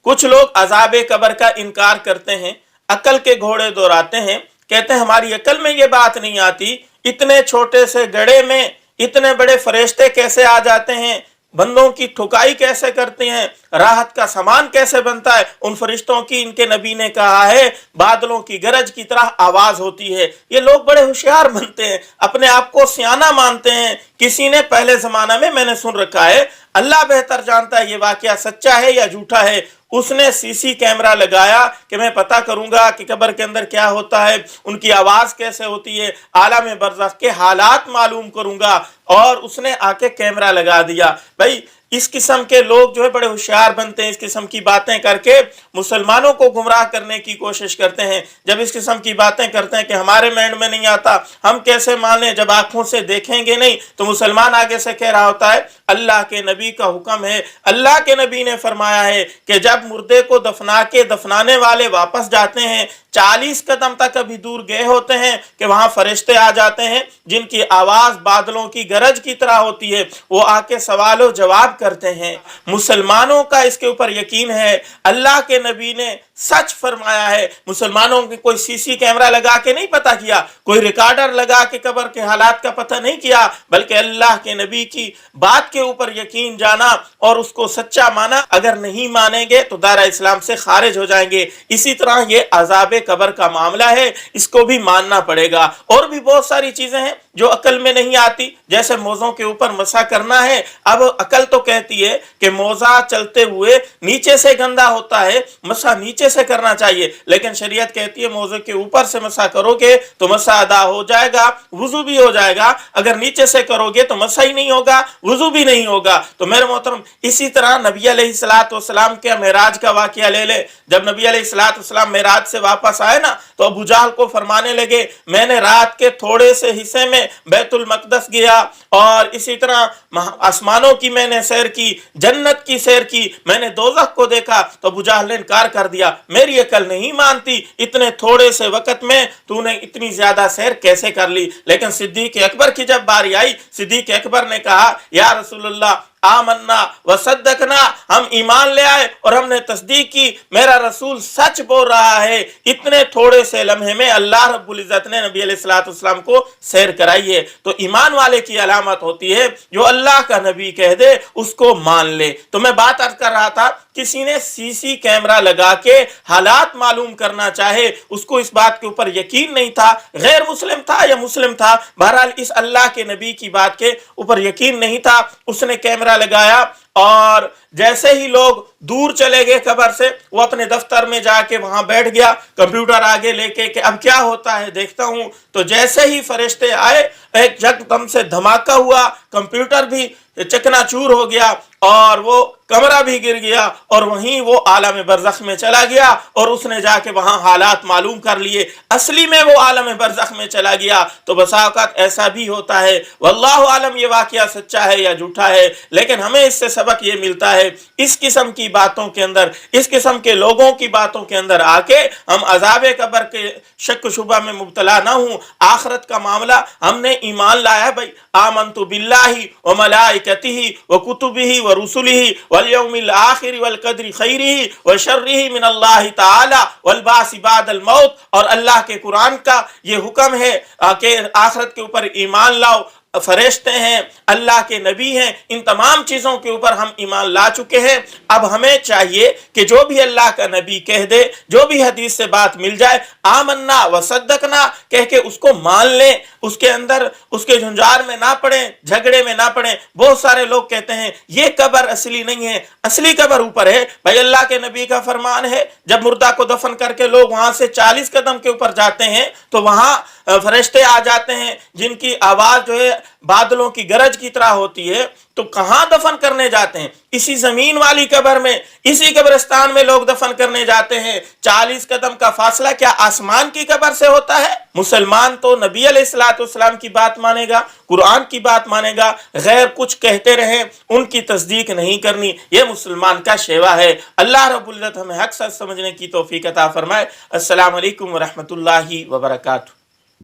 कुछ लोग अजाब कब्र का इनकार करते हैं, अकल के घोड़े दौड़ाते हैं, कहते हैं हमारी अकल में ये बात नहीं आती, इतने छोटे से गड्ढे में इतने बड़े फरिश्ते कैसे आ जाते हैं, बंदों की ठुकाई कैसे करते हैं, राहत का सामान कैसे बनता है। उन फरिश्तों की इनके नबी ने कहा है बादलों की गरज की तरह आवाज होती है। ये लोग बड़े होशियार बनते हैं, अपने आप को सियाना मानते हैं। किसी ने पहले जमाना में मैंने सुन रखा है, अल्लाह बेहतर जानता है ये वाकया सच्चा है या झूठा है, उसने सीसी कैमरा लगाया कि मैं पता करूंगा कि कब्र के अंदर क्या होता है, उनकी आवाज कैसे होती है, आलम बरज़ख के हालात मालूम करूंगा, और उसने आके कैमरा लगा दिया। भाई इस किस्म के लोग जो है बड़े होशियार बनते हैं, इस किस्म की बातें करके मुसलमानों को गुमराह करने की कोशिश करते हैं। जब इस किस्म की बातें करते हैं कि हमारे माइंड में नहीं आता, हम कैसे माने, जब आंखों से देखेंगे नहीं, तो मुसलमान आगे से कह रहा होता है अल्लाह के नबी का हुक्म है, अल्लाह के नबी ने फरमाया है कि जब मुर्दे को दफना के दफनाने वाले वापस जाते हैं 40 कदम तक अभी दूर गए होते हैं कि वहां फरिश्ते आ जाते हैं जिनकी आवाज बादलों की गरज की तरह होती है, वो आके सवालों जवाब करते हैं। मुसलमानों का इसके ऊपर यकीन है, अल्लाह के नबी ने सच फरमाया है। मुसलमानों ने कोई सीसी कैमरा लगा के नहीं पता किया, कोई रिकॉर्डर लगा के कब्र के हालात का पता नहीं किया, बल्कि अल्लाह के नबी की बात के ऊपर यकीन जाना और उसको सच्चा माना। अगर नहीं मानेंगे तो दायरा इस्लाम से खारिज हो जाएंगे। इसी तरह ये अजाब कब्र का मामला है, इसको भी मानना पड़ेगा। और भी बहुत सारी चीजें हैं जो अकल में नहीं आती, जैसे मोज़ों के ऊपर मसा करना है। अब अकल तो कहती है कि मोज़ा चलते हुए नीचे से गंदा होता है, मसा नीचे से करना चाहिए, लेकिन शरीयत कहती है मोज़े के ऊपर से मसा करोगे तो मसा अदा हो जाएगा, वुजू भी हो जाएगा। अगर नीचे से करोगे तो मसा ही नहीं होगा, वुजू भी नहीं होगा। तो मेरे मोहतरम, इसी तरह नबी अलैहिस्सलाम के मेराज का वाकया ले ले। जब नबी अलैहिस्सलाम मेराज से वापस आए ना, तो अबू जहल को फरमाने लगे मैंने रात के थोड़े से हिस्से में बैतुल मक़दस गया, और इसी तरह आसमानों की मैंने सैर की, जन्नत की सैर की, मैंने दोज़ख को देखा। तो अबू जहल ने इनकार कर दिया, मेरी अकल नहीं मानती, इतने थोड़े से वक्त में तूने इतनी ज्यादा सैर कैसे कर ली। लेकिन सिद्दीक़ अकबर की जब बारी आई, सिद्दीक़ अकबर ने कहा या रसूलुल्लाह आमन्ना व सद्दकना, हम ईमान ले आए और हमने तस्दीक की, मेरा रसूल सच बोल रहा है। इतने थोड़े से लम्हे में अल्लाह रब्बुल इज्जत ने नबी अलैहिस्सलाम को सैर कराई है। तो ईमान वाले की अलामत होती है जो अल्लाह का नबी कह दे उसको मान ले। तो मैं बात अर्ज कर रहा था, किसी ने सीसी कैमरा लगा के हालात मालूम करना चाहे, उसको इस बात के ऊपर यकीन नहीं था, गैर मुस्लिम था या मुस्लिम था, बहरहाल इस अल्लाह के नबी की बात के ऊपर यकीन नहीं था, उसने कैमरा लगाया और जैसे ही लोग दूर चले गए कब्र से, वो अपने दफ्तर में जाके वहां बैठ गया, कंप्यूटर आगे लेके कि अब क्या होता है देखता हूं। तो जैसे ही फरिश्ते आए, एक यकदम से धमाका हुआ, कंप्यूटर भी चकनाचूर हो गया और वो कमरा भी गिर गया, और वहीं वो आलम बरज़ख में चला गया और उसने जाके वहां हालात मालूम कर लिए। असली में वो आलम बरज़ख में चला गया। तो बसा औक़ात ऐसा भी होता है, वल्लाहु आलम ये वाकया सच्चा है या झूठा है, लेकिन हमें इससे सबक ये मिलता है, इस किस्म की बातों के अंदर, इस किस्म के लोगों की बातों के अंदर आके हम अज़ाब कब्र के शक शुबा में मुब्तला ना हूं। आखिरत का मामला हमने ईमान लाया भाई, आमन्तु बिल्लाहि व मलाइकतिहि व कुतुबिहि व रुसुलिहि वल यौमिल आखिर वल कद्रि खैरिहि व शर्रिहि मिनल्लाहि तआला वल बासी बादल मौत। और अल्लाह के कुरान का ये हुक्म है कि आखिरत के ऊपर ईमान लाओ, फरिश्ते हैं, अल्लाह के नबी हैं, इन तमाम चीज़ों के ऊपर हम ईमान ला चुके हैं। अब हमें चाहिए कि जो भी अल्लाह का नबी कह दे, जो भी हदीस से बात मिल जाए, आमन्ना व सद्दकना कह के उसको मान लें, उसके अंदर उसके झुंझार में ना पड़े, झगड़े में ना पड़े। बहुत सारे लोग कहते हैं ये कब्र असली नहीं है, असली कब्र ऊपर है। भाई अल्लाह के नबी का फरमान है, जब मुर्दा को दफन करके लोग वहां से 40 कदम के ऊपर जाते हैं तो वहां फरिश्ते आ जाते हैं जिनकी आवाज जो है बादलों की गरज की तरह होती है। तो कहां दफन करने जाते हैं? इसी जमीन वाली कब्र में, इसी कब्रिस्तान में लोग दफन करने जाते हैं। 40 कदम का फासला क्या आसमान की कब्र से होता है? मुसलमान तो नबी अलैहिस्सलाम की बात मानेगा, कुरान की बात मानेगा, गैर कुछ कहते रहें उनकी तस्दीक नहीं करनी, यह मुसलमान का शेवा है। अल्लाह रब्बुल इज्जत हमें हक सच समझने की तौफीक अता फरमाए। अस्सलामु अलैकुम व रहमतुल्लाहि व बरकातुहू।